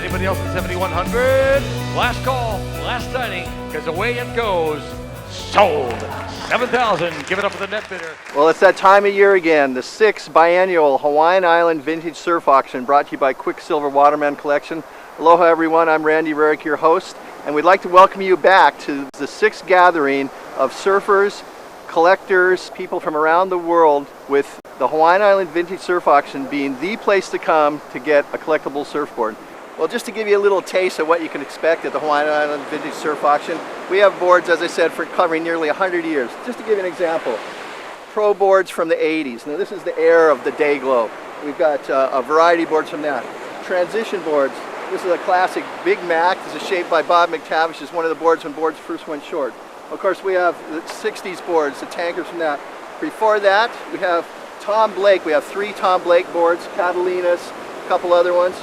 Anybody else in 7100? Last call, last signing, because away it goes. Sold. 7,000. Give it up for the net bidder. Well, it's that time of year again. The 6th biannual Hawaiian Island Vintage Surf Auction, brought to you by Quicksilver Waterman Collection. Aloha, everyone. I'm Randy Rarick, your host, and we'd like to welcome you back to the 6th gathering of surfers, collectors, people from around the world, with the Hawaiian Island Vintage Surf Auction being the place to come to get a collectible surfboard. Well, just to give you a little taste of what you can expect at the Hawaiian Island Vintage Surf Auction, we have boards, as I said, for covering nearly 100 years. Just to give you an example, pro boards from the 80s. Now this is the era of the day glow. We've got a variety of boards from that. Transition boards. This is a classic Big Mac. This is shaped by Bob McTavish. It's one of the boards when boards first went short. Of course, we have the 60s boards, the tankers from that. Before that, we have Tom Blake. We have 3 Tom Blake boards, Catalinas, a couple other ones.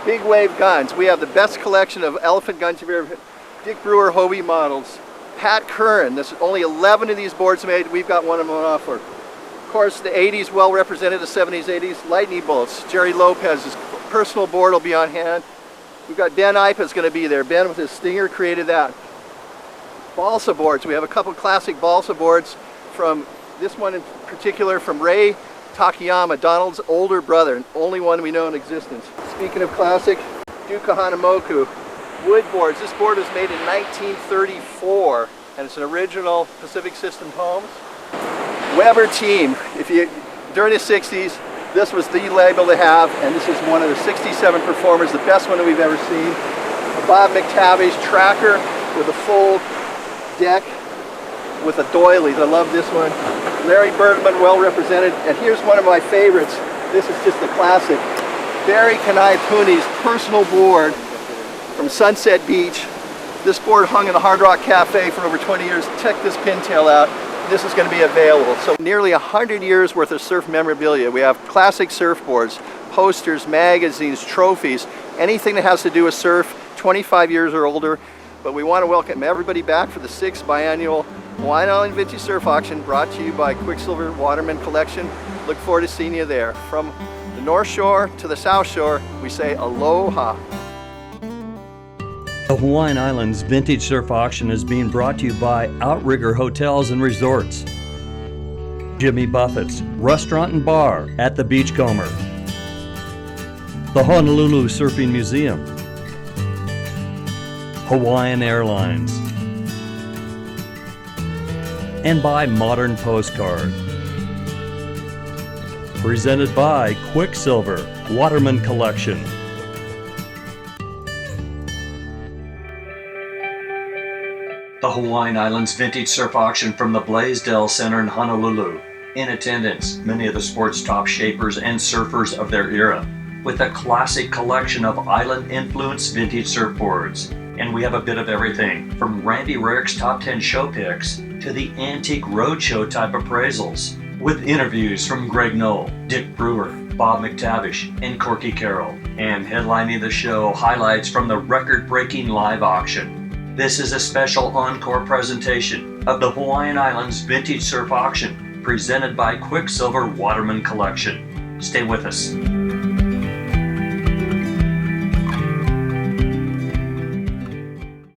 Big wave guns. We have the best collection of elephant guns you've ever. Dick Brewer Hobie models. Pat Curran. There's only 11 of these boards made. We've got one of them on offer. Of course, the 80s well represented, the 70s, 80s. Lightning bolts. Jerry Lopez's personal board will be on hand. We've got Ben Ipa's going to be there. Ben with his Stinger created that. Balsa boards. We have a couple classic balsa boards from this one in particular from Ray Takayama, Donald's older brother, only one we know in existence. Speaking of classic, Duka Hanamoku wood boards. This board was made in 1934, and it's an original Pacific System Homes. Weber team. During the 60s, this was the label to have, and this is one of the 67 performers, the best one that we've ever seen. A Bob McTavish tracker with a full deck with a doilies. I love this one. Larry Bergman, well represented. And here's one of my favorites. This is just a classic. Barry Kanaipuni's personal board from Sunset Beach. This board hung in the Hard Rock Cafe for over 20 years. Check this pintail out. This is going to be available. So nearly 100 years worth of surf memorabilia. We have classic surfboards, posters, magazines, trophies, anything that has to do with surf, 25 years or older. But we want to welcome everybody back for the 6th biannual Hawaiian Island Vintage Surf Auction, brought to you by Quicksilver Waterman Collection. Look forward to seeing you there. From the North Shore to the South Shore, we say aloha. The Hawaiian Islands Vintage Surf Auction is being brought to you by Outrigger Hotels and Resorts, Jimmy Buffett's Restaurant and Bar at the Beachcomber, the Honolulu Surfing Museum, Hawaiian Airlines, and by Modern Postcard. Presented by Quicksilver Waterman Collection. The Hawaiian Islands Vintage Surf Auction from the Blaisdell Center in Honolulu. In attendance, many of the sport's top shapers and surfers of their era, with a classic collection of island-influenced vintage surfboards. And we have a bit of everything, from Randy Rarick's top 10 show picks to the antique roadshow type appraisals, with interviews from Greg Knoll, Dick Brewer, Bob McTavish, and Corky Carroll. And headlining the show, highlights from the record-breaking live auction. This is a special encore presentation of the Hawaiian Islands Vintage Surf Auction, presented by Quicksilver Waterman Collection. Stay with us.